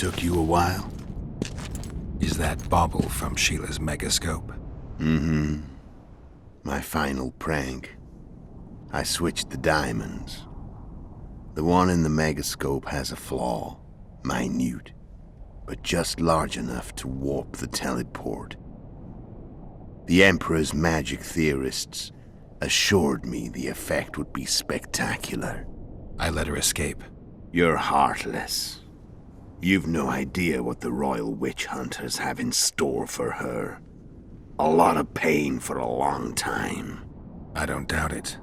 Took you a while? Is that bauble from Sheila's megascope? Mm-hmm. My final prank. I switched the diamonds. The one in the megascope has a flaw. Minute. But just large enough to warp the teleport. The Emperor's magic theorists assured me the effect would be spectacular. I let her escape. You're heartless. You've no idea what the Royal Witch Hunters have in store for her. A lot of pain for a long time. I don't doubt it.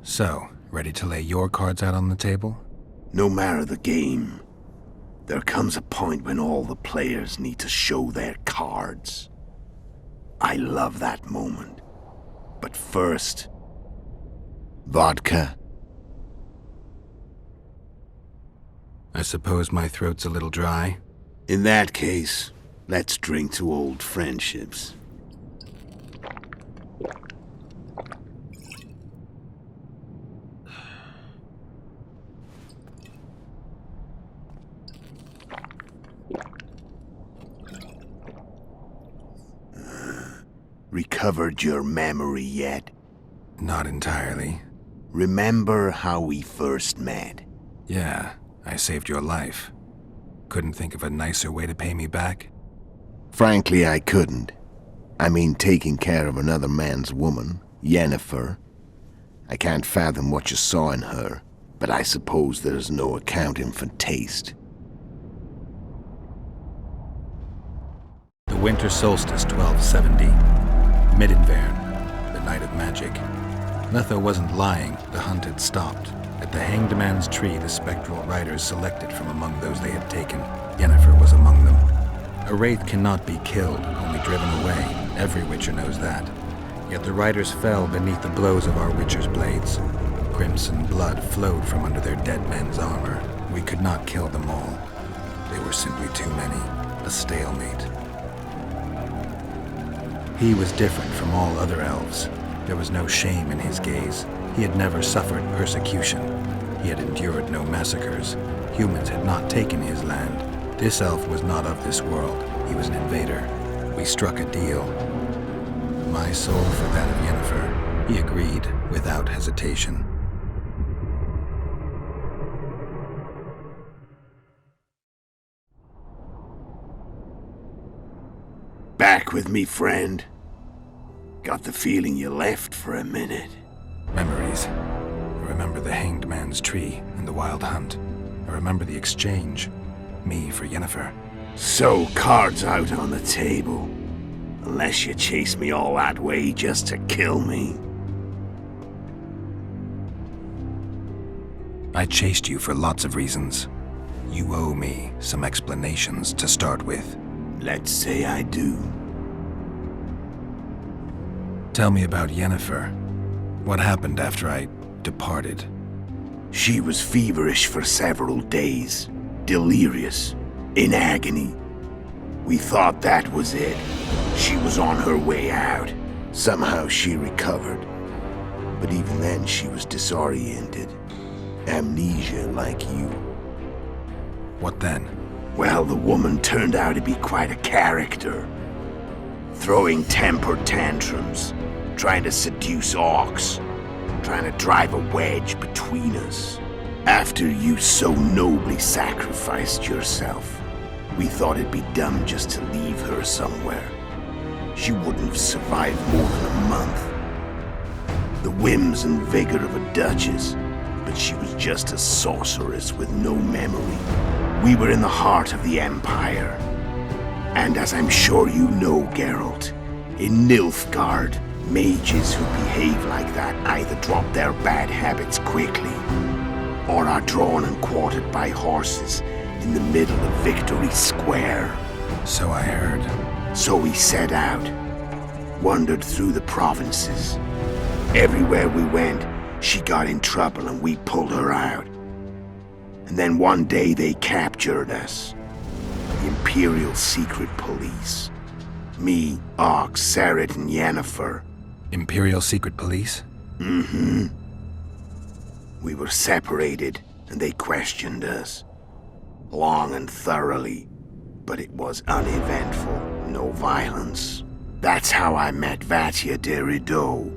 So, ready to lay your cards out on the table? No matter the game, there comes a point when all the players need to show their cards. I love that moment. But first, vodka. I suppose my throat's a little dry. In that case, let's drink to old friendships. Recovered your memory yet? Not entirely. Remember how we first met? Yeah, I saved your life. Couldn't think of a nicer way to pay me back? Frankly, I couldn't. I mean, taking care of another man's woman, Yennefer. I can't fathom what you saw in her, but I suppose there's no accounting for taste. The winter solstice 1270. Midinvern, the night of magic. Letho wasn't lying, the hunt had stopped. At the Hanged Man's Tree, the spectral riders selected from among those they had taken. Yennefer was among them. A wraith cannot be killed, only driven away. Every witcher knows that. Yet the riders fell beneath the blows of our witcher's blades. Crimson blood flowed from under their dead men's armor. We could not kill them all. They were simply too many. A stalemate. He was different from all other elves. There was no shame in his gaze. He had never suffered persecution. He had endured no massacres. Humans had not taken his land. This elf was not of this world. He was an invader. We struck a deal. My soul for that of Yennefer. He agreed without hesitation. Back with me, friend. Got the feeling you left for a minute. Memories. I remember the Hanged Man's Tree and the Wild Hunt. I remember the exchange. Me for Yennefer. So, cards out on the table. Unless you chase me all that way just to kill me. I chased you for lots of reasons. You owe me some explanations to start with. Let's say I do. Tell me about Yennefer. What happened after I departed? She was feverish for several days. Delirious. In agony. We thought that was it. She was on her way out. Somehow she recovered. But even then she was disoriented. Amnesia like you. What then? Well, the woman turned out to be quite a character. Throwing temper tantrums, trying to seduce orcs, trying to drive a wedge between us. After you so nobly sacrificed yourself, we thought it'd be dumb just to leave her somewhere. She wouldn't have survived more than a month. The whims and vigor of a duchess, but she was just a sorceress with no memory. We were in the heart of the Empire. And as I'm sure you know, Geralt, in Nilfgaard, mages who behave like that either drop their bad habits quickly, or are drawn and quartered by horses in the middle of Victory Square. So I heard. So we set out, wandered through the provinces. Everywhere we went, she got in trouble and we pulled her out. And then one day they captured us. The Imperial Secret Police. Me, Ox, Sareth, and Yennefer. Imperial Secret Police? Mm-hmm. We were separated, and they questioned us. long and thoroughly, but it was uneventful, no violence. That's how I met Vatia de Rideau,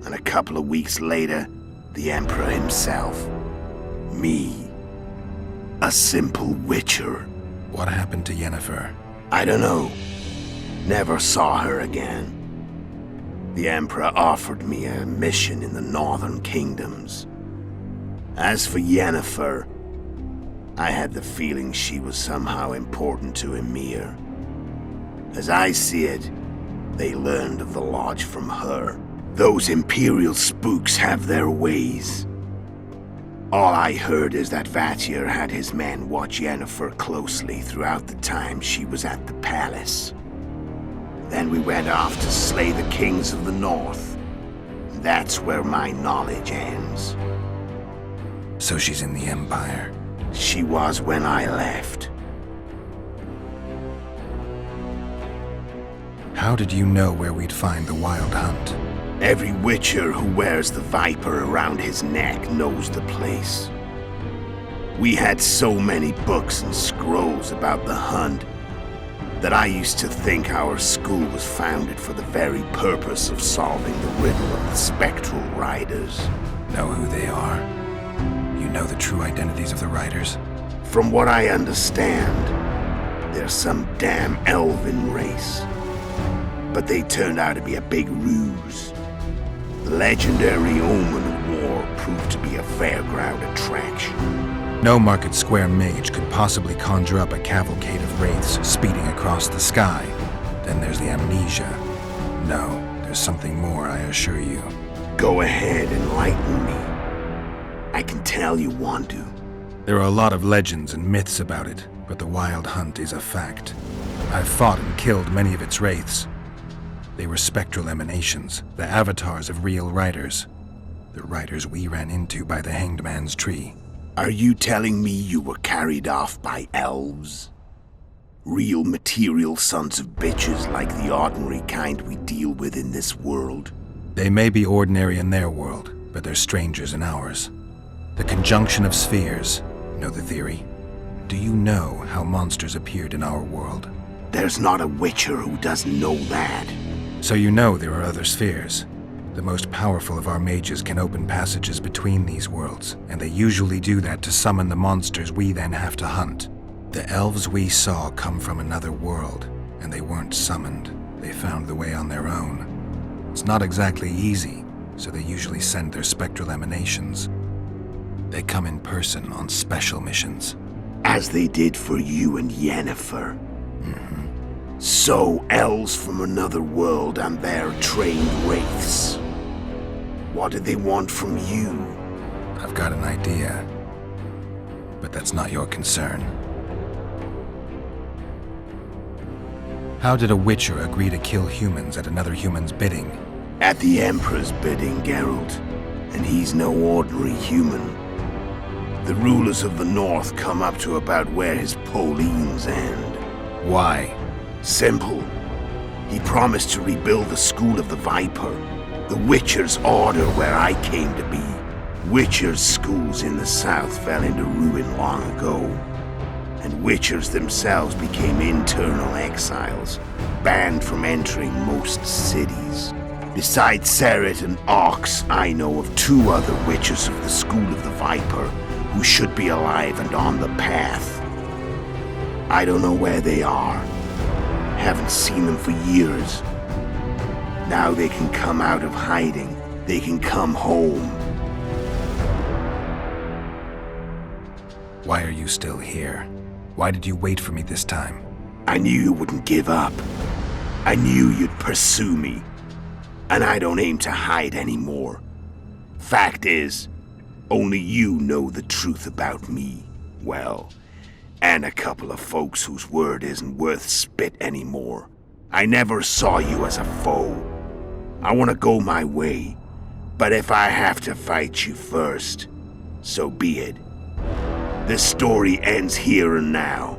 and a couple of weeks later, the Emperor himself. Me. A simple witcher. What happened to Yennefer? I don't know. Never saw her again. The Emperor offered me a mission in the Northern Kingdoms. As for Yennefer, I had the feeling she was somehow important to Ymir. As I see it, they learned of the Lodge from her. Those Imperial spooks have their ways. All I heard is that Vatir had his men watch Yennefer closely throughout the time she was at the palace. Then we went off to slay the kings of the North. That's where my knowledge ends. So she's in the Empire. She was when I left. How did you know where we'd find the Wild Hunt? Every witcher who wears the viper around his neck knows the place. We had so many books and scrolls about the hunt that I used to think our school was founded for the very purpose of solving the riddle of the spectral riders. Know who they are? You know the true identities of the riders? From what I understand, they're some damn elven race. But they turned out to be a big ruse. The legendary Omen of War proved to be a fairground attraction. No Market Square mage could possibly conjure up a cavalcade of wraiths speeding across the sky. Then there's the amnesia. No, there's something more, I assure you. Go ahead, enlighten me. I can tell you want to. There are a lot of legends and myths about it, but the Wild Hunt is a fact. I've fought and killed many of its wraiths. They were spectral emanations, the avatars of real riders. The riders we ran into by the Hanged Man's Tree. Are you telling me you were carried off by elves? Real material sons of bitches like the ordinary kind we deal with in this world? They may be ordinary in their world, but they're strangers in ours. The conjunction of spheres. Know the theory? Do you know how monsters appeared in our world? There's not a witcher who doesn't know that. So you know there are other spheres. The most powerful of our mages can open passages between these worlds, and they usually do that to summon the monsters we then have to hunt. The elves we saw come from another world, and they weren't summoned. They found the way on their own. It's not exactly easy, so they usually send their spectral emanations. They come in person on special missions. As they did for you and Yennefer. Mm-hmm. So, elves from another world and their trained wraiths. What did they want from you? I've got an idea, but that's not your concern. How did a witcher agree to kill humans at another human's bidding? At the Emperor's bidding, Geralt. And he's no ordinary human. The rulers of the North come up to about where his Pauline's end. Why? Simple. He promised to rebuild the School of the Viper, the Witcher's Order where I came to be. Witcher's schools in the south fell into ruin long ago, and Witchers themselves became internal exiles, banned from entering most cities. Besides Seret and Ox, I know of 2 other Witchers of the School of the Viper who should be alive and on the path. I don't know where they are. Haven't seen them for years. Now they can come out of hiding. They can come home. Why are you still here? Why did you wait for me this time? I knew you wouldn't give up. I knew you'd pursue me. And I don't aim to hide anymore. Fact is, only you know the truth about me. Well, and a couple of folks whose word isn't worth spit anymore. I never saw you as a foe. I want to go my way, but if I have to fight you first, so be it. This story ends here and now.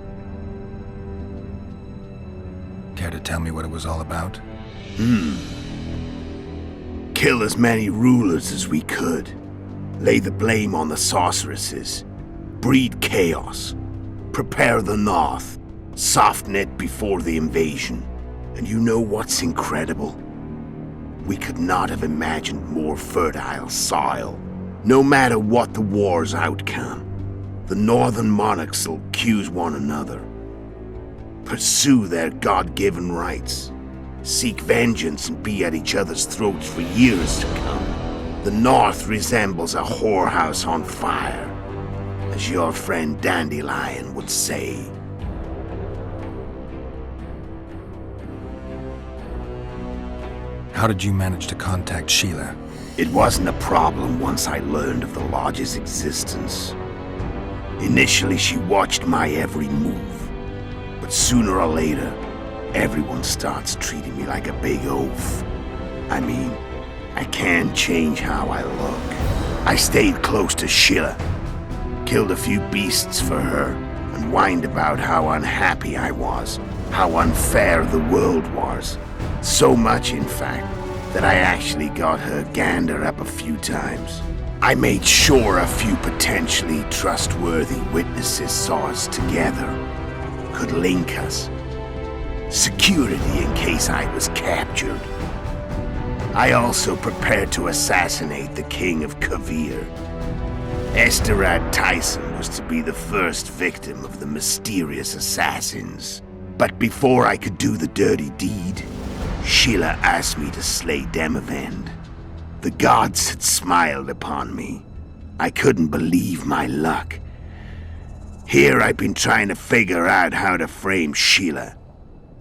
Care to tell me what it was all about? Kill as many rulers as we could. Lay the blame on the sorceresses. Breed chaos. Prepare the North. Soften it before the invasion. And you know what's incredible? We could not have imagined more fertile soil. No matter what the war's outcome, the northern monarchs will accuse one another, pursue their God-given rights, seek vengeance and be at each other's throats for years to come. The North resembles a whorehouse on fire, as your friend Dandelion would say. How did you manage to contact Sheila? It wasn't a problem once I learned of the Lodge's existence. Initially, she watched my every move. But sooner or later, everyone starts treating me like a big oaf. I mean, I can't change how I look. I stayed close to Sheila, killed a few beasts for her, and whined about how unhappy I was, how unfair the world was. So much, in fact, that I actually got her gander up a few times. I made sure a few potentially trustworthy witnesses saw us together, could link us. Security in case I was captured. I also prepared to assassinate the King of Kavir. Esterad Tyson was to be the first victim of the mysterious assassins. But before I could do the dirty deed, Sheila asked me to slay Demavend. The gods had smiled upon me. I couldn't believe my luck. Here I've been trying to figure out how to frame Sheila,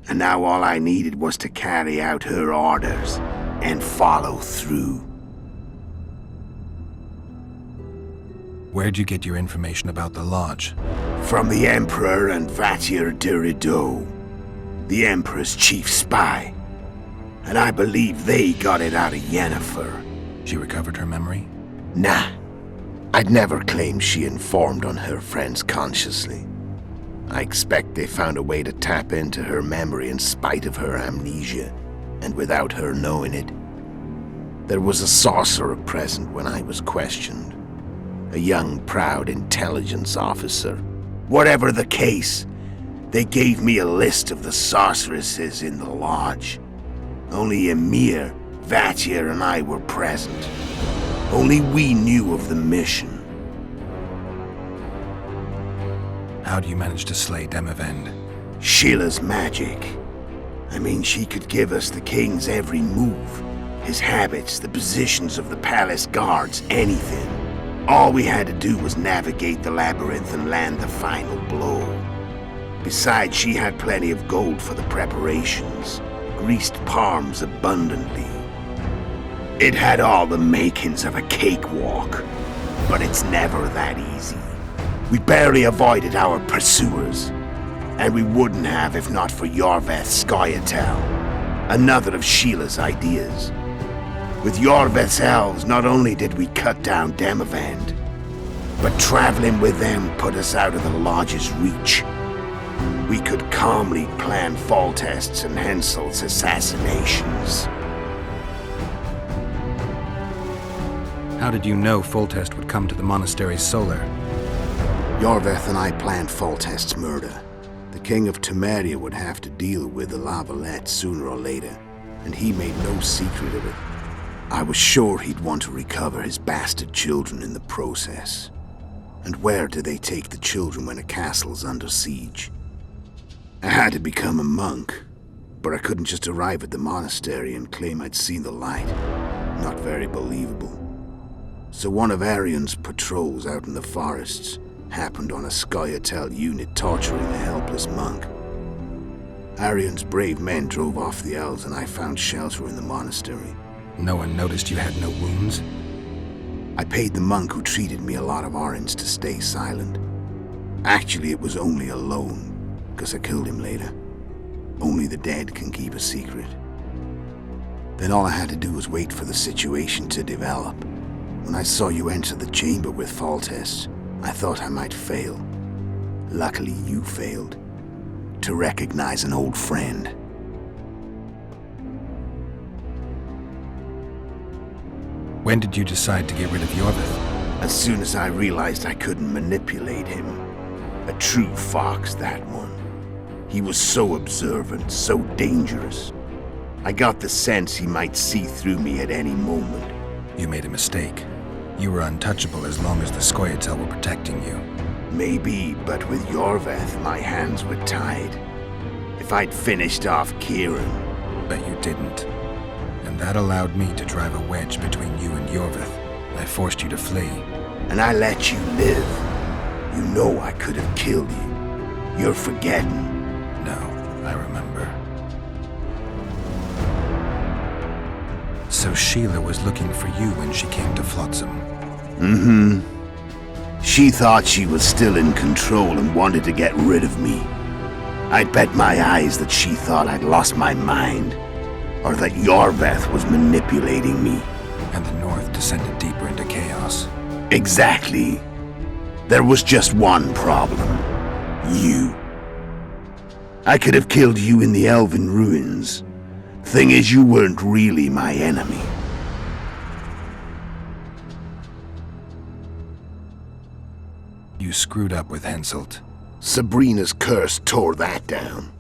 and now all I needed was to carry out her orders and follow through. Where'd you get your information about the Lodge? From the Emperor and Vatir Durido, the Emperor's chief spy. And I believe they got it out of Yennefer. She recovered her memory? Nah. I'd never claimed she informed on her friends consciously. I expect they found a way to tap into her memory in spite of her amnesia, and without her knowing it. There was a sorcerer present when I was questioned. A young, proud intelligence officer. Whatever the case, they gave me a list of the sorceresses in the Lodge. Only Emir, Vatir, and I were present. Only we knew of the mission. How do you manage to slay Demavend? Sheila's magic. I mean, she could give us the king's every move. His habits, the positions of the palace guards, anything. All we had to do was navigate the labyrinth and land the final blow. Besides, she had plenty of gold for the preparations. Greased palms abundantly. It had all the makings of a cakewalk, but it's never that easy. We barely avoided our pursuers, and we wouldn't have if not for Yorveth Scoia'tael, another of Sheila's ideas. With Yorveth's elves, not only did we cut down Demavend, but traveling with them put us out of the Lodge's reach. We could calmly plan Foltest's and Hensel's assassinations. How did you know Foltest would come to the monastery Solar? Yorveth and I planned Foltest's murder. The King of Temeria would have to deal with the La Valette sooner or later, and he made no secret of it. I was sure he'd want to recover his bastard children in the process. And where do they take the children when a castle's under siege? I had to become a monk, but I couldn't just arrive at the monastery and claim I'd seen the light. Not very believable. So one of Arion's patrols out in the forests happened on a Scoia'tael unit torturing a helpless monk. Arion's brave men drove off the elves and I found shelter in the monastery. No one noticed you had no wounds? I paid the monk who treated me a lot of orange to stay silent. Actually, it was only a loan, because I killed him later. Only the dead can keep a secret. Then all I had to do was wait for the situation to develop. When I saw you enter the chamber with Foltest, I thought I might fail. Luckily, you failed. To recognize an old friend. When did you decide to get rid of Yorveth? As soon as I realized I couldn't manipulate him. A true fox, that one. He was so observant, so dangerous. I got the sense he might see through me at any moment. You made a mistake. You were untouchable as long as the Scoia'tael were protecting you. Maybe, but with Iorveth, my hands were tied. If I'd finished off Kieran... But you didn't. And that allowed me to drive a wedge between you and Iorveth. I forced you to flee. And I let you live. You know I could have killed you. You're forgetting. No, I remember. So Sheila was looking for you when she came to Flotsam. Mm-hmm. She thought she was still in control and wanted to get rid of me. I'd bet my eyes that she thought I'd lost my mind, or that Iorveth was manipulating me. And the North descended deeper into chaos. Exactly. There was just one problem. You. I could have killed you in the Elven ruins. Thing is, you weren't really my enemy. You screwed up with Henselt. Sabrina's curse tore that down.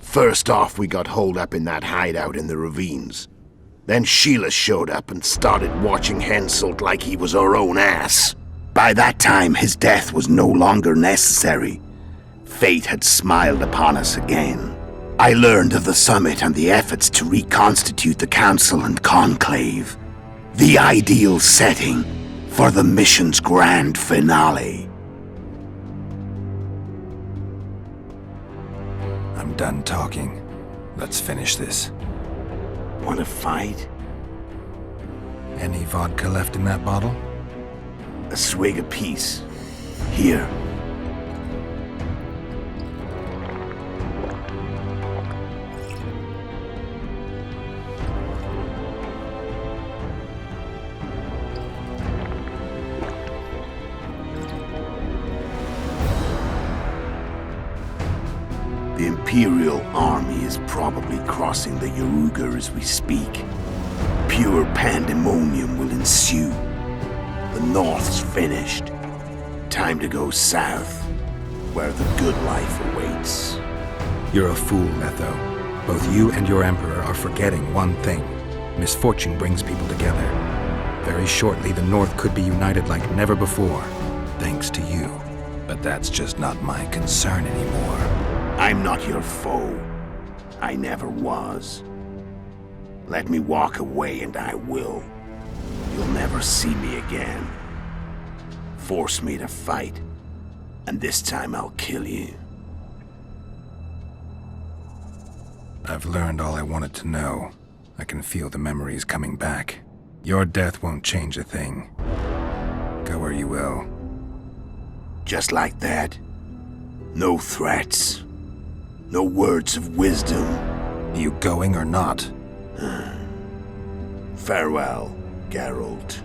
First off, we got holed up in that hideout in the ravines. Then Sheila showed up and started watching Henselt like he was her own ass. By that time, his death was no longer necessary. Fate had smiled upon us again. I learned of the summit and the efforts to reconstitute the council and conclave. The ideal setting for the mission's grand finale. I'm done talking. Let's finish this. Want to fight? Any vodka left in that bottle? A swig apiece. Here. The Imperial army is probably crossing the Yaruga as we speak. Pure pandemonium will ensue. The North's finished. Time to go south, where the good life awaits. You're a fool, Letho. Both you and your Emperor are forgetting one thing. Misfortune brings people together. Very shortly, the North could be united like never before, thanks to you. But that's just not my concern anymore. I'm not your foe. I never was. Let me walk away and I will. You'll never see me again. Force me to fight, and this time I'll kill you. I've learned all I wanted to know. I can feel the memories coming back. Your death won't change a thing. Go where you will. Just like that. No threats. No words of wisdom. You going or not? Farewell, Geralt.